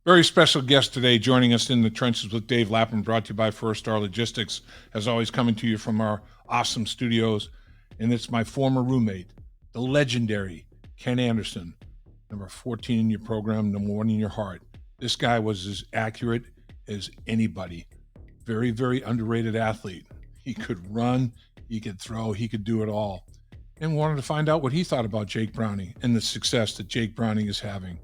Very special guest today joining us in the trenches with Dave Lapham, brought to you by First Star Logistics, as always coming to you from our awesome studios. And it's my former roommate, the legendary Ken Anderson, number 14 in your program, number 1 in your heart. This guy was as accurate as anybody. Very, very underrated athlete. He could run, he could throw, he could do it all. And wanted to find out what he thought about Jake Browning and the success that Jake Browning is having.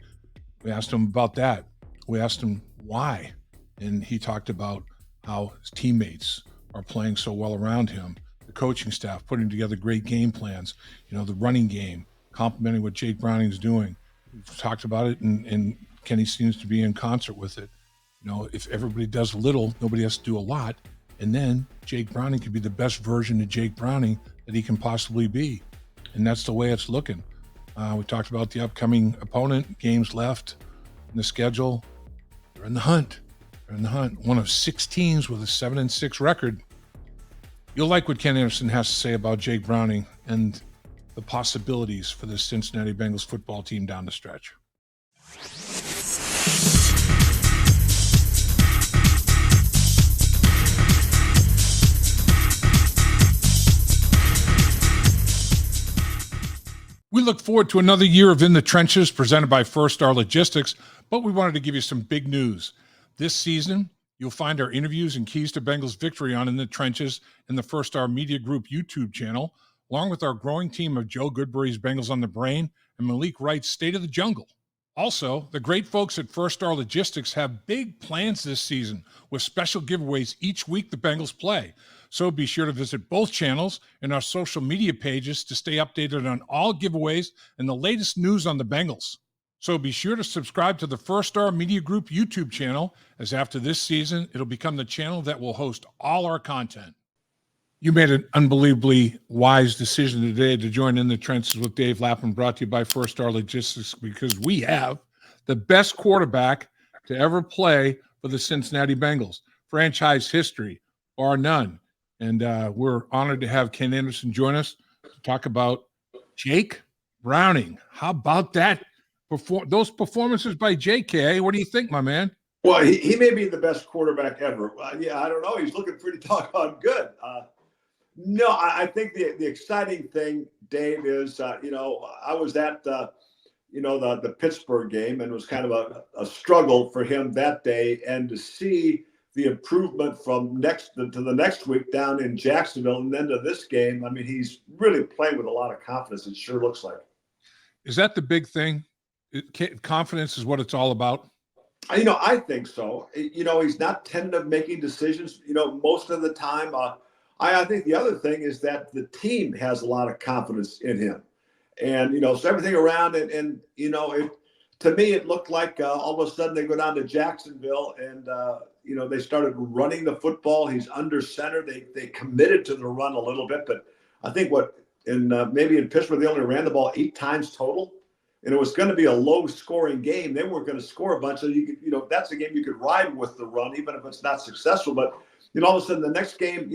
We asked him about that. We asked him why, and he talked about how his teammates are playing so well around him, the coaching staff putting together great game plans, the running game, complimenting what Jake Browning is doing. We've talked about it, and Kenny seems to be in concert with it. If everybody does a little, nobody has to do a lot, and then Jake Browning could be the best version of Jake Browning that he can possibly be, and that's the way it's looking. We talked about the upcoming opponent, games left in the schedule. They're in the hunt. One of 6 teams with a 7-6 record. You'll like what Ken Anderson has to say about Jake Browning and the possibilities for the Cincinnati Bengals football team down the stretch. We look forward to another year of In the Trenches presented by First Star Logistics, but we wanted to give you some big news. This season, you'll find our interviews and keys to Bengals victory on In the Trenches in the First Star Media Group YouTube channel, along with our growing team of Joe Goodberry's Bengals on the Brain and Malik Wright's State of the Jungle. Also, the great folks at First Star Logistics have big plans this season with special giveaways each week the Bengals play. So be sure to visit both channels and our social media pages to stay updated on all giveaways and the latest news on the Bengals. So be sure to subscribe to the First Star Media Group YouTube channel, as after this season, it'll become the channel that will host all our content. You made an unbelievably wise decision today to join In the Trenches with Dave Lapham, brought to you by First Star Logistics, because we have the best quarterback to ever play for the Cincinnati Bengals. Franchise history, bar none. And we're honored to have Ken Anderson join us to talk about Jake Browning. How about that? Those performances by JK. What do you think, my man? Well, he may be the best quarterback ever. I don't know. He's looking pretty doggone good. No, I think the exciting thing, Dave, is, I was at, the Pittsburgh game, and it was kind of a struggle for him that day. And to see the improvement from to the next week down in Jacksonville and then to this game, I mean, he's really playing with a lot of confidence, it sure looks like. Is that the big thing? Confidence is what it's all about? I think so. He's not tentative making decisions, most of the time. I think the other thing is that the team has a lot of confidence in him. And, so everything around it. And, to me, it looked like all of a sudden they go down to Jacksonville and, they started running the football. He's under center. They committed to the run a little bit. But I think maybe in Pittsburgh, they only ran the ball 8 times total. And it was going to be a low-scoring game. They weren't going to score a bunch. So that's a game you could ride with the run, even if it's not successful. But all of a sudden, the next game,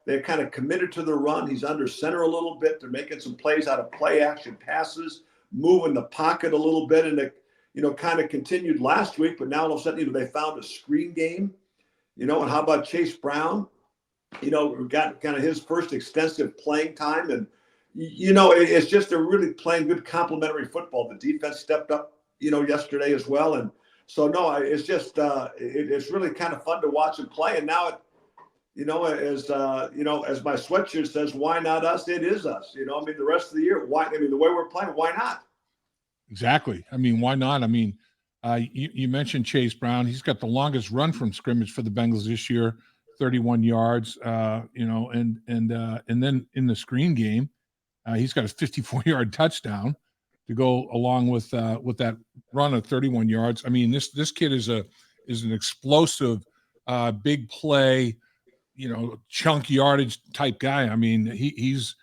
they're kind of committed to the run. He's under center a little bit. They're making some plays out of play-action passes, moving the pocket a little bit, and it, kind of continued last week. But now all of a sudden, they found a screen game. And how about Chase Brown? Got kind of his first extensive playing time, and it's just they're really playing good complementary football. The defense stepped up, yesterday as well. And so, no, it's just it's really kind of fun to watch him play. And now, as my sweatshirt says, why not us? It is us. The rest of the year, why? The way we're playing, why not? Exactly. Why not? You mentioned Chase Brown. He's got the longest run from scrimmage for the Bengals this year, 31 yards, and then in the screen game, he's got a 54-yard touchdown to go along with that run of 31 yards. This kid is an explosive, big play, chunk yardage type guy. He's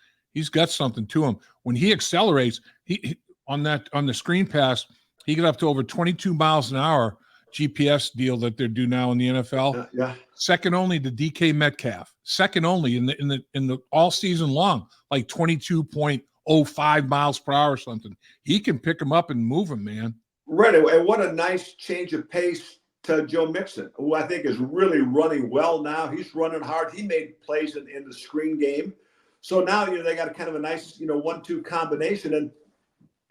got something to him. When he accelerates, he on the screen pass, he got up to over 22 miles an hour. GPS deal that they're due now in the NFL. Yeah. Second only to DK Metcalf. Second only in the all season long, like 22.05 miles per hour or something. He can pick him up and move him, man. Right, and what a nice change of pace to Joe Mixon, who I think is really running well now. He's running hard. He made plays in the screen game. So now, they got a kind of a nice, 1-2 combination. And,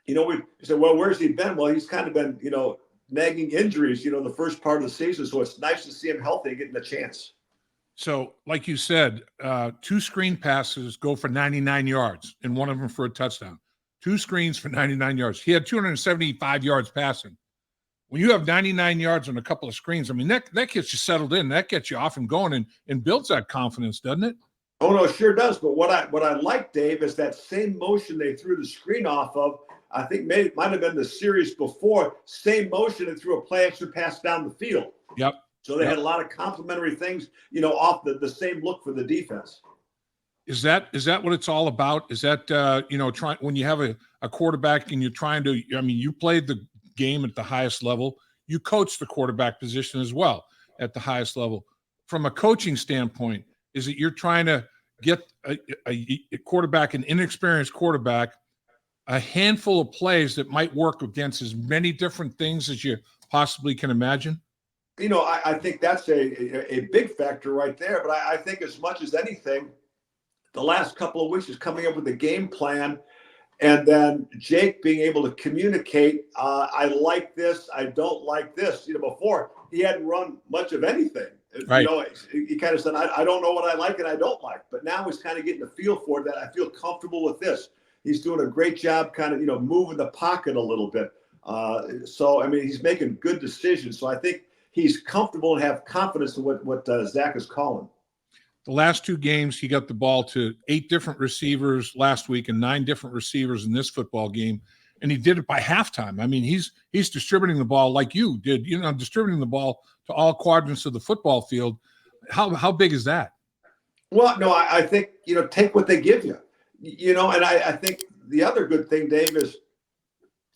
we said, well, where's he been? Well, he's kind of been, nagging injuries, the first part of the season. So it's nice to see him healthy and getting a chance. So, like you said, 2 screen passes go for 99 yards and one of them for a touchdown. 2 screens for 99 yards. He had 275 yards passing. When you have 99 yards on a couple of screens, I mean, that gets you settled in. That gets you off and going and builds that confidence, doesn't it? Oh, no, it sure does. But what I like, Dave, is that same motion they threw the screen off of. I think might have been the series before. Same motion and threw a play action pass down the field. Yep. So they had a lot of complementary things, off the same look for the defense. Is that what it's all about? Is that trying when you have a quarterback and you're trying to? I mean, you played the game at the highest level. You coach the quarterback position as well at the highest level. From a coaching standpoint, is it you're trying to get a quarterback, an inexperienced quarterback, a handful of plays that might work against as many different things as you possibly can imagine? I think that's a big factor right there. But I think as much as anything, the last couple of weeks is coming up with a game plan. And then Jake being able to communicate, I like this, I don't like this. Before he hadn't run much of anything. Right. He kind of said, I don't know what I like and I don't like. But now he's kind of getting a feel for that. I feel comfortable with this. He's doing a great job kind of, moving the pocket a little bit. So, I mean, he's making good decisions. So I think he's comfortable and have confidence in what Zach is calling. The last 2 games, he got the ball to 8 different receivers last week and 9 different receivers in this football game, and he did it by halftime. I mean, he's distributing the ball like you did, distributing the ball to all quadrants of the football field. How big is that? Well, no, I think, take what they give you, and I think the other good thing, Dave, is,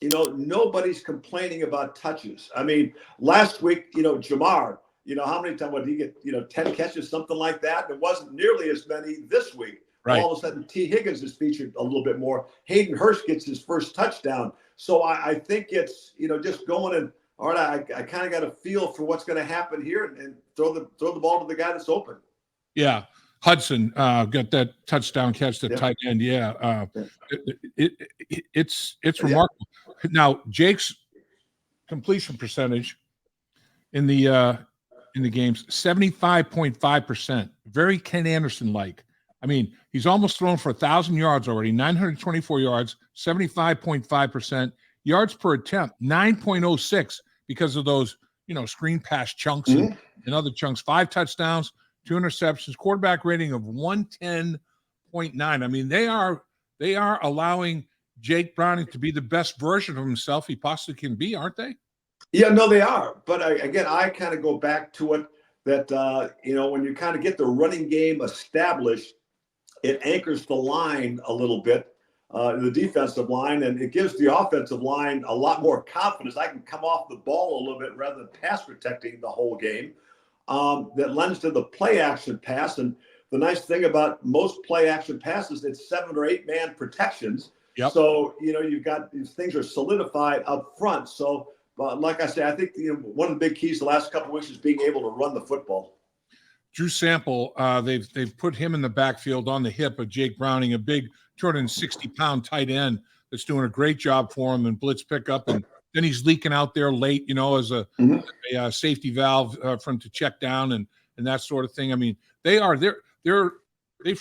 nobody's complaining about touches. I mean, last week, Jamar, how many times would he get, 10 catches, something like that? There wasn't nearly as many this week. Right. All of a sudden, T. Higgins is featured a little bit more. Hayden Hurst gets his first touchdown. So I think it's, just going and, all right, I kind of got a feel for what's going to happen here and throw the ball to the guy that's open. Yeah. Hudson got that touchdown catch, the tight end. Yeah. It's remarkable. Now, Jake's completion percentage in the games, 75.5%. Very Ken Anderson-like. I mean, he's almost thrown for 1,000 yards already, 924 yards, 75.5%. Yards per attempt, 9.06 because of those, screen pass chunks and other chunks. 5 touchdowns, 2 interceptions, quarterback rating of 110.9. I mean, they are allowing Jake Browning to be the best version of himself he possibly can be, aren't they? Yeah, no, they are. But I kind of go back to it that, when you kind of get the running game established, it anchors the line a little bit, the defensive line, and it gives the offensive line a lot more confidence. I can come off the ball a little bit rather than pass protecting the whole game. That lends to the play action pass. And the nice thing about most play action passes, it's 7 or 8 man protections. Yep. So, you've got these things are solidified up front. So, but like I said, I think one of the big keys the last couple of weeks is being able to run the football. Drew Sample, they've put him in the backfield on the hip of Jake Browning, a big 260-pound tight end that's doing a great job for him in blitz pickup, and then he's leaking out there late, as a safety valve for him to check down and that sort of thing. I mean, they've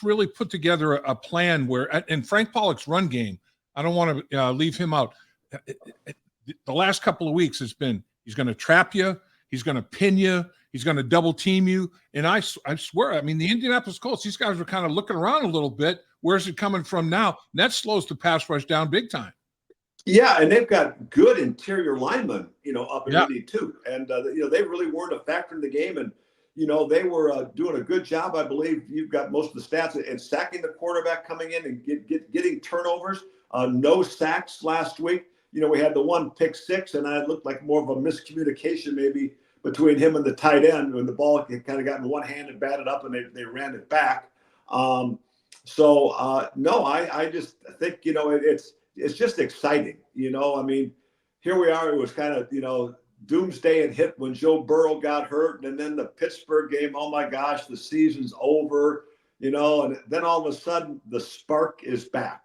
really put together a plan where, and Frank Pollock's run game, I don't want to leave him out. The last couple of weeks it's been he's going to trap you, he's going to pin you, he's going to double team you. And I swear, I mean, the Indianapolis Colts, these guys were kind of looking around a little bit. Where's it coming from now? And that slows the pass rush down big time. Yeah, and they've got good interior linemen, up in Indy too. And, they really weren't a factor in the game. And, they were doing a good job. I believe you've got most of the stats and sacking the quarterback coming in and getting turnovers. No sacks last week. We had the one pick six, and it looked like more of a miscommunication maybe between him and the tight end when the ball kind of got in one hand and batted up, and they ran it back. No, I just think, it's just exciting. I mean, here we are. It was kind of, doomsday had hit when Joe Burrow got hurt. And then the Pittsburgh game, oh my gosh, the season's over, and then all of a sudden the spark is back.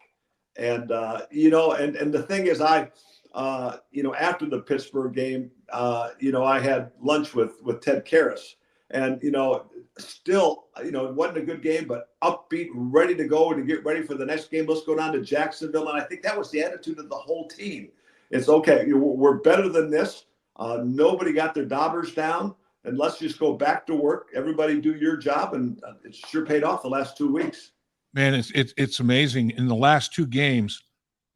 And, and the thing is, after the Pittsburgh game, I had lunch with Ted Karras, and, still, it wasn't a good game, but upbeat, ready to go to get ready for the next game. Let's go down to Jacksonville. And I think that was the attitude of the whole team. It's okay. We're better than this. Nobody got their daubers down, and let's just go back to work. Everybody do your job. And it sure paid off the last 2 weeks. Man, it's amazing. In the last two games,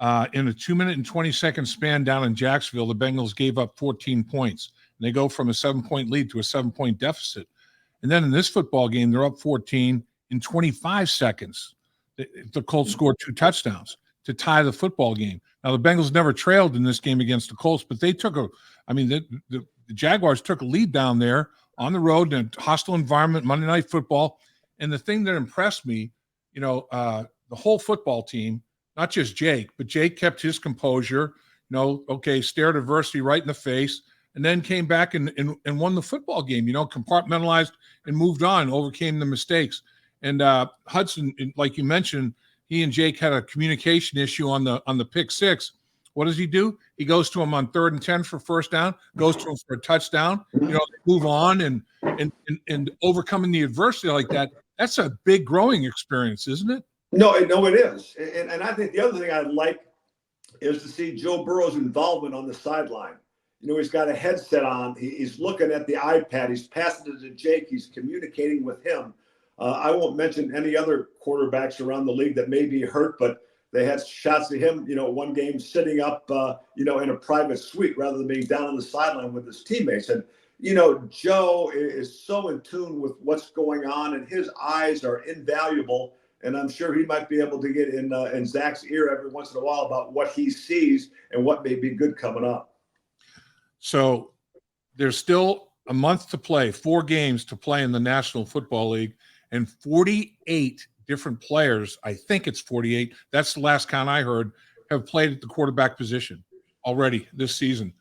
in a 2-minute and 20-second span down in Jacksonville, the Bengals gave up 14 points. And they go from a 7-point lead to a 7-point deficit. And then in this football game, they're up 14 in 25 seconds. The Colts scored 2 touchdowns to tie the football game. Now, the Bengals never trailed in this game against the Colts, but they took the Jaguars took a lead down there on the road in a hostile environment, Monday Night Football. And the thing that impressed me, the whole football team, not just Jake, but Jake kept his composure, stared adversity right in the face, and then came back and won the football game, compartmentalized and moved on, overcame the mistakes. And Hudson, like you mentioned, he and Jake had a communication issue on the pick six. What does he do? He goes to him on 3rd and 10 for first down, goes to him for a touchdown, move on and overcoming the adversity like that. That's a big growing experience, isn't it? No, it is. And I think the other thing I'd like is to see Joe Burrow's involvement on the sideline. He's got a headset on. He's looking at the iPad. He's passing it to Jake. He's communicating with him. I won't mention any other quarterbacks around the league that may be hurt, but they had shots of him, one game sitting up, in a private suite rather than being down on the sideline with his teammates. And, Joe is so in tune with what's going on, and his eyes are invaluable. And I'm sure he might be able to get in Zach's ear every once in a while about what he sees and what may be good coming up. So there's still a month to play, 4 games to play in the National Football League, and 48 different players, I think it's 48, that's the last count I heard, have played at the quarterback position already this season.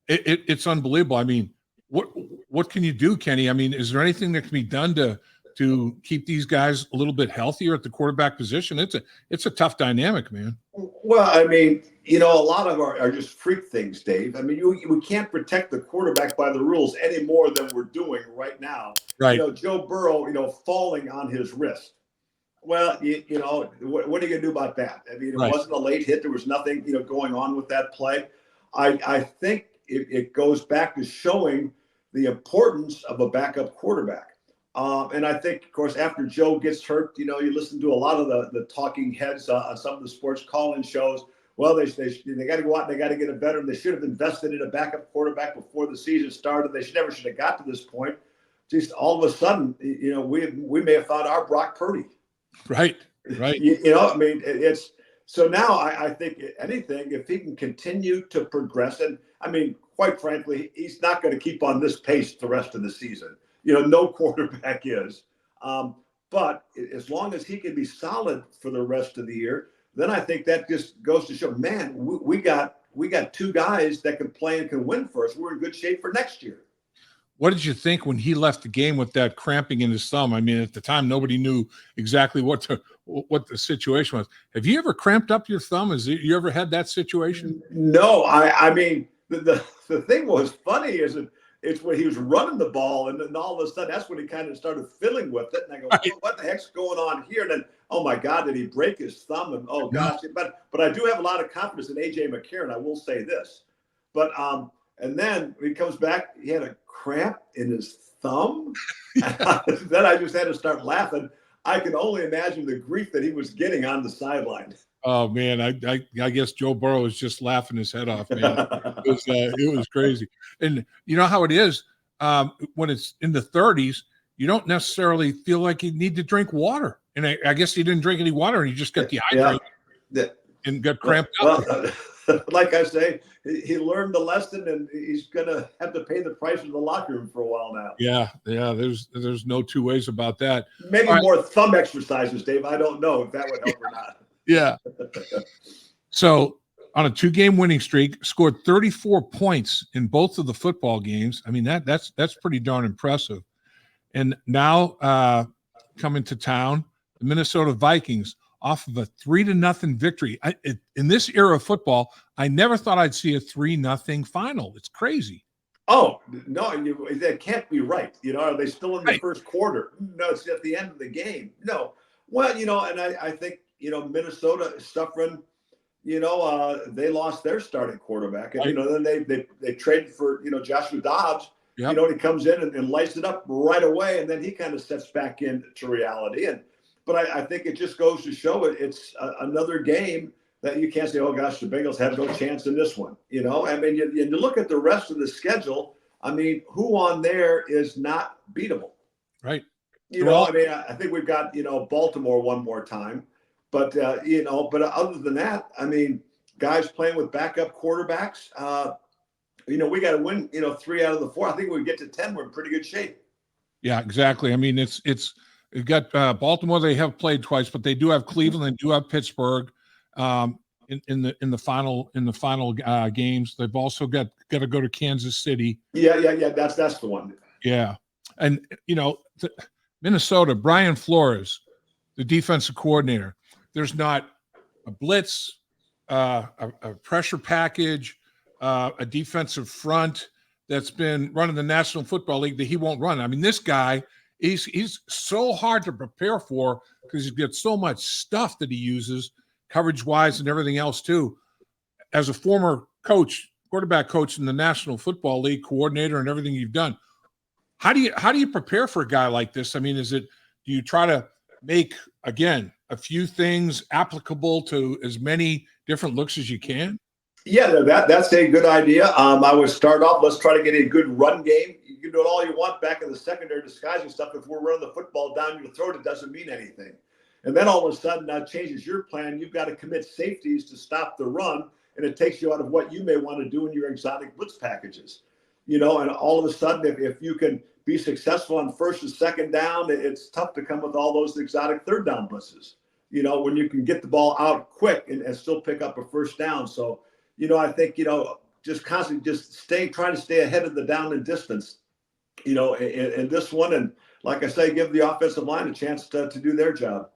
It's unbelievable. I mean, what can you do, Kenny? I mean, is there anything that can be done to keep these guys a little bit healthier at the quarterback position? It's a tough dynamic, man. Well, I mean, a lot of are just freak things, Dave. I mean, we can't protect the quarterback by the rules any more than we're doing right now. Right. Joe Burrow, falling on his wrist. Well, what are you going to do about that? I mean, it wasn't a late hit. There was nothing, going on with that play. I think it goes back to showing the importance of a backup quarterback. And I think, of course, after Joe gets hurt, you listen to a lot of the talking heads on some of the sports call-in shows. Well, they got to go out and they got to get a veteran. They should have invested in a backup quarterback before the season started. They should have got to this point. Just all of a sudden, we may have found our Brock Purdy. Right. I mean, it's so now I think anything, if he can continue to progress, and I mean, quite frankly, he's not going to keep on this pace the rest of the season. No quarterback is. But as long as he can be solid for the rest of the year, then I think that just goes to show, man, we got 2 guys that can play and can win for us. We're in good shape for next year. What did you think when he left the game with that cramping in his thumb? I mean, at the time, nobody knew exactly what the situation was. Have you ever cramped up your thumb? You ever had that situation? No, I mean, the thing was funny is it's when he was running the ball, and then all of a sudden, that's when he kind of started fiddling with it. And I go, right. What the heck's going on here? And then, oh my God, did he break his thumb? And oh gosh, but I do have a lot of confidence in A.J. McCarron. I will say this, but and then when he comes back, he had a cramp in his thumb. Then I just had to start laughing. I can only imagine the grief that he was getting on the sideline. Oh man, I guess Joe Burrow was just laughing his head off, man. It was crazy. And you know how it is when it's in the 30s, you don't necessarily feel like you need to drink water. And I guess he didn't drink any water, and he just got dehydrated and got cramped up. Like I say, he learned the lesson, and he's going to have to pay the price of the locker room for a while now. Yeah. There's no 2 ways about that. Maybe more thumb exercises, Dave. I don't know if that would help or not. Yeah. So on a 2-game winning streak, scored 34 points in both of the football games. I mean, that's pretty darn impressive. And now coming to town, the Minnesota Vikings off of a 3-0 victory. In this era of football, I never thought I'd see a 3-0 final. It's crazy. Oh, no, that can't be right. Are they still in the Right. first quarter? No, it's at the end of the game. No. Well, and I think, Minnesota is suffering. They lost their starting quarterback. And, Right. then they traded for, Joshua Dobbs. Yep. He comes in and lights it up right away. And then he kind of steps back into reality. But I think it just goes to show it's another game that you can't say, oh, gosh, the Bengals have no chance in this one. I mean, you look at the rest of the schedule. I mean, who on there is not beatable? Right. I mean, I think we've got, Baltimore one more time. But, but other than that, I mean, guys playing with backup quarterbacks, we got to win, 3 out of the 4. I think when we get to 10, we're in pretty good shape. Yeah, exactly. I mean, you've got Baltimore. They have played twice, but they do have Cleveland. They do have Pittsburgh in the final games. They've also got to go to Kansas City. Yeah. That's the one. Yeah, and Minnesota, Brian Flores, the defensive coordinator. There's not a blitz, a pressure package, a defensive front that's been running the National Football League that he won't run. I mean, this guy, he's so hard to prepare for because he's got so much stuff that he uses, coverage-wise and everything else too. As a former coach, quarterback coach in the National Football League, coordinator, and everything you've done, how do you prepare for a guy like this? I mean, do you try to make, again, a few things applicable to as many different looks as you can? Yeah, that's a good idea. I would start off, let's try to get a good run game. You can do it all you want back in the secondary disguising stuff. If we're running the football down your throat, it doesn't mean anything. And then all of a sudden that changes your plan. You've got to commit safeties to stop the run, and it takes you out of what you may want to do in your exotic blitz packages. And all of a sudden, if you can be successful on first and second down, it's tough to come with all those exotic third down blitzes, when you can get the ball out quick and still pick up a first down. So, I think, just constantly trying to stay ahead of the down and distance, in this one. And like I say, give the offensive line a chance to do their job.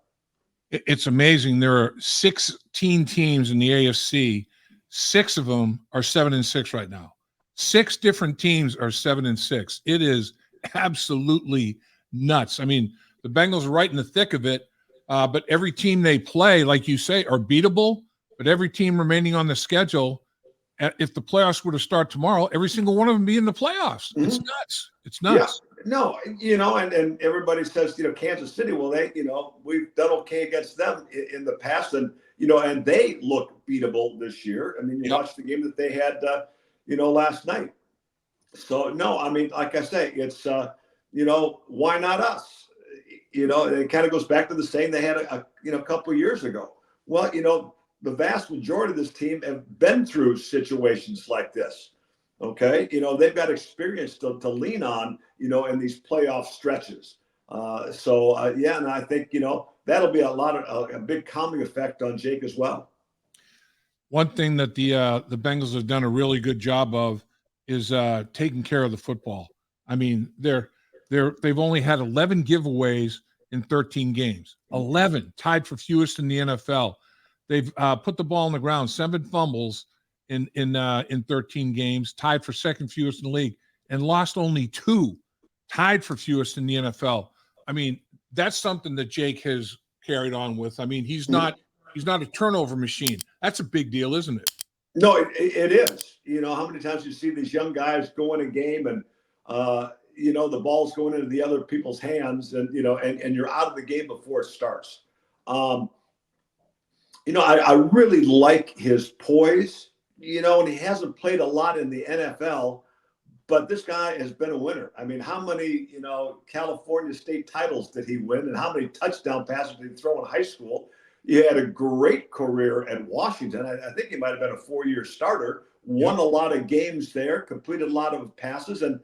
It's amazing. There are 16 teams in the AFC. 6 of them are 7-6 right now. 6 different teams are 7-6. It is absolutely nuts. I mean, the Bengals are right in the thick of it, but every team they play, like you say, are beatable. But every team remaining on the schedule, if the playoffs were to start tomorrow, every single one of them be in the playoffs. Mm-hmm. It's nuts. It's nuts. Yeah. No, and everybody says, Kansas City, well, they, we've done okay against them in the past, and and they look beatable this year. I mean, you watched the game that they had, last night. So no, I mean, like I say, it's why not us? It kind of goes back to the saying they had a couple of years ago. Well, the vast majority of this team have been through situations like this. Okay. They've got experience to lean on, in these playoff stretches. And I think, that'll be a big calming effect on Jake as well. One thing that the Bengals have done a really good job of is taking care of the football. I mean, they've only had 11 giveaways in 13 games, 11, tied for fewest in the NFL. They've put the ball on the ground, 7 fumbles in 13 games, tied for second fewest in the league, and lost only 2, tied for fewest in the NFL. I mean, that's something that Jake has carried on with. I mean, he's not a turnover machine. That's a big deal, isn't it? No, it is. How many times you see these young guys go in a game and the ball's going into the other people's hands, and and you're out of the game before it starts. I really like his poise, and he hasn't played a lot in the NFL, but this guy has been a winner. I mean, how many, California state titles did he win, and how many touchdown passes did he throw in high school? He had a great career at Washington. I think he might have been a 4-year starter, won a lot of games there, completed a lot of passes. And,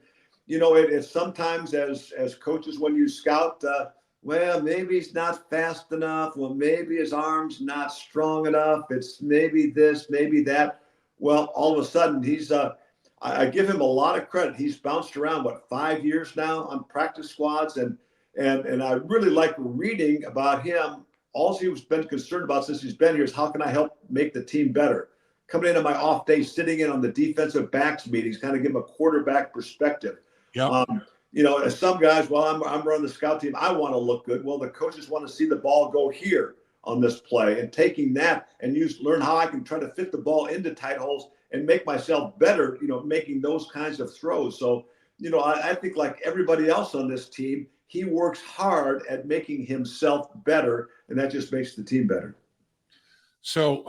it's sometimes as coaches, when you scout, well, maybe he's not fast enough. Well, maybe his arm's not strong enough. It's maybe this, maybe that. Well, all of a sudden, I give him a lot of credit. He's bounced around, 5 years now on practice squads. And I really like reading about him. All he's been concerned about since he's been here is how can I help make the team better? Coming in on my off day, sitting in on the defensive backs meetings, kind of give him a quarterback perspective. Yeah. As some guys, well, I'm running the scout team. I want to look good. Well, the coaches want to see the ball go here on this play, and taking that and learn how I can try to fit the ball into tight holes and make myself better, making those kinds of throws. So, I think like everybody else on this team, he works hard at making himself better, and that just makes the team better. So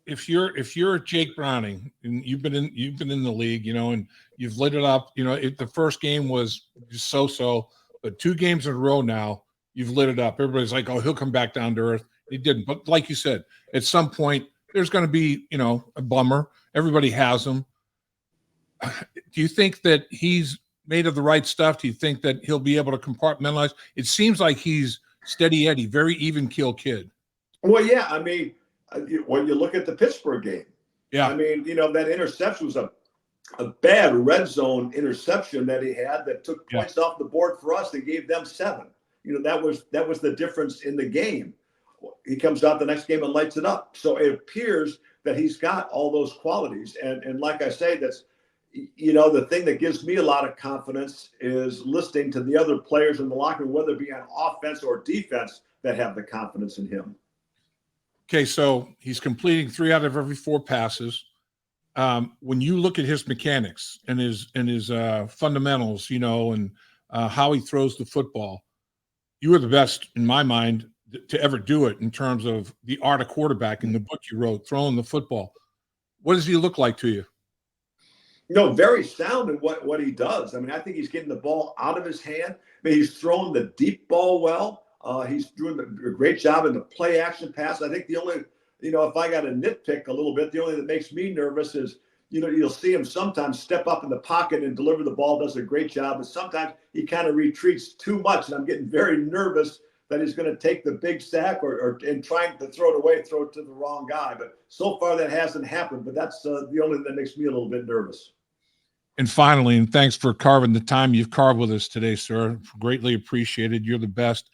if you're Jake Browning and you've been in the league, and you've lit it up, the first game was just so, but 2 games in a row now, you've lit it up. Everybody's like, oh, he'll come back down to earth. He didn't. But like you said, at some point there's going to be, a bummer. Everybody has them. Do you think that he's made of the right stuff? Do you think that he'll be able to compartmentalize? It seems like he's steady Eddie, very even keel kid. Well, yeah. I mean, when you look at the Pittsburgh game, yeah. I mean, that interception was a bad red zone interception that he had that took points off the board for us. They gave them 7. That was the difference in the game. He comes out the next game and lights it up. So it appears that he's got all those qualities. And like I say, that's, the thing that gives me a lot of confidence is listening to the other players in the locker room, whether it be on offense or defense, that have the confidence in him. Okay, so he's completing 3 out of every 4 passes. When you look at his mechanics and his fundamentals, and how he throws the football, you were the best in my mind to ever do it in terms of the art of quarterback in the book you wrote, throwing the football. What does he look like to you? Very sound in what he does. I mean, I think he's getting the ball out of his hand. I mean, he's throwing the deep ball well. He's doing a great job in the play action pass. I think the only, if I got to nitpick a little bit, the only that makes me nervous is, you'll see him sometimes step up in the pocket and deliver the ball, does a great job. But sometimes he kind of retreats too much. And I'm getting very nervous that he's going to take the big sack and trying to throw it to the wrong guy. But so far that hasn't happened. But that's the only thing that makes me a little bit nervous. And finally, and thanks for carving the time you've carved with us today, sir. Greatly appreciated. You're the best.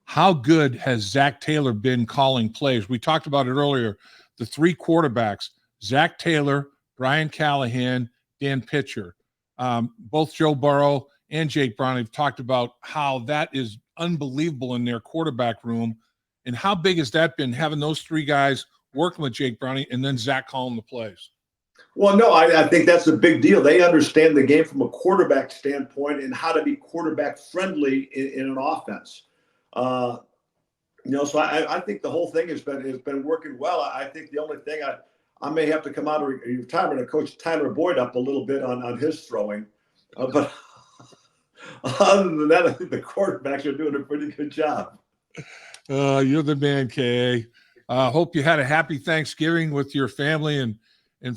How good has Zach Taylor been calling plays? We talked about it earlier. The 3 quarterbacks, Zach Taylor, Brian Callahan, Dan Pitcher. Both Joe Burrow and Jake Browning have talked about how that is unbelievable in their quarterback room. And how big has that been, having those 3 guys working with Jake Browning and then Zach calling the plays? Well, no, I think that's a big deal. They understand the game from a quarterback standpoint and how to be quarterback friendly in an offense. So I think the whole thing has been working well. I think the only thing I may have to come out of retirement and coach Tyler Boyd up a little bit on his throwing. But other than that, I think the quarterbacks are doing a pretty good job. You're the man, K.A. Hope you had a happy Thanksgiving with your family and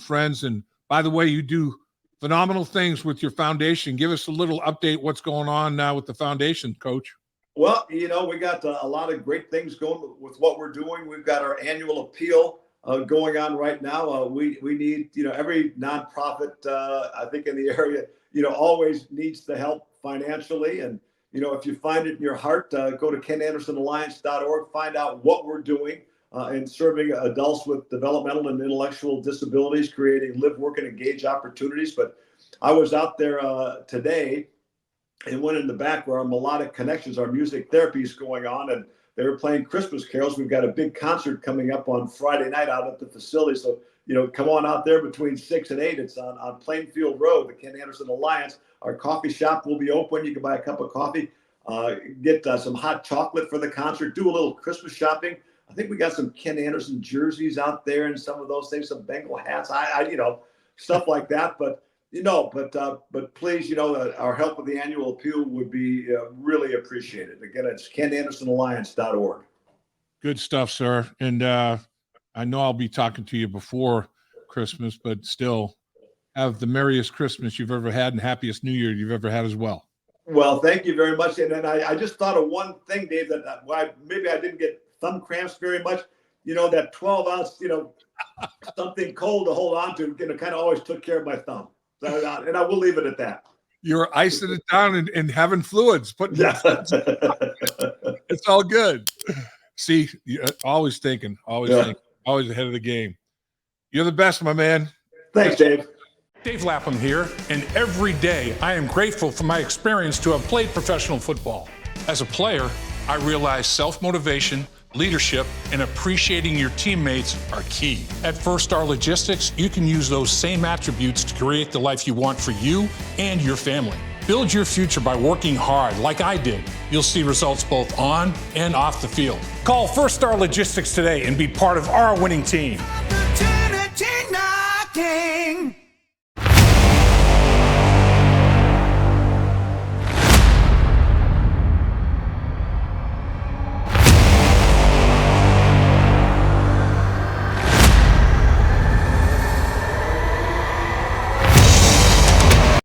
friends. And by the way, you do phenomenal things with your foundation. Give us a little update what's going on now with the foundation, Coach. Well, we got a lot of great things going with what we're doing. We've got our annual appeal going on right now. We need, every nonprofit, I think in the area, always needs the help financially. And, if you find it in your heart, go to KenAndersonAlliance.org, find out what we're doing in serving adults with developmental and intellectual disabilities, creating live, work, and engage opportunities. But I was out there today and went in the back where our Melodic Connections, our music therapy is going on, and they were playing Christmas carols. We've got a big concert coming up on Friday night out at the facility. So, come on out there between 6 and 8. It's on Plainfield Road, the Ken Anderson Alliance. Our coffee shop will be open. You can buy a cup of coffee, get some hot chocolate for the concert, do a little Christmas shopping. I think we got some Ken Anderson jerseys out there and some of those things, some Bengal hats, stuff like that. But please, our help with the annual appeal would be really appreciated. Again, it's KenAndersonAlliance.org. Good stuff, sir. And I know I'll be talking to you before Christmas, but still have the merriest Christmas you've ever had and happiest New Year you've ever had as well. Well, thank you very much. And then I just thought of one thing, Dave, that why maybe I didn't get thumb cramps very much. That 12-ounce, something cold to hold on to, kind of always took care of my thumb. So, and I will leave it at that. You're icing it down and having fluids. Yeah. It's all good. See, always thinking, always ahead of the game. You're the best, my man. Thanks, Dave. Dave Lapham here, and every day I am grateful for my experience to have played professional football. As a player, I realized self-motivation, leadership, and appreciating your teammates are key. At First Star Logistics, you can use those same attributes to create the life you want for you and your family. Build your future by working hard like I did. You'll see results both on and off the field. Call First Star Logistics today and be part of our winning team. Opportunity knocking.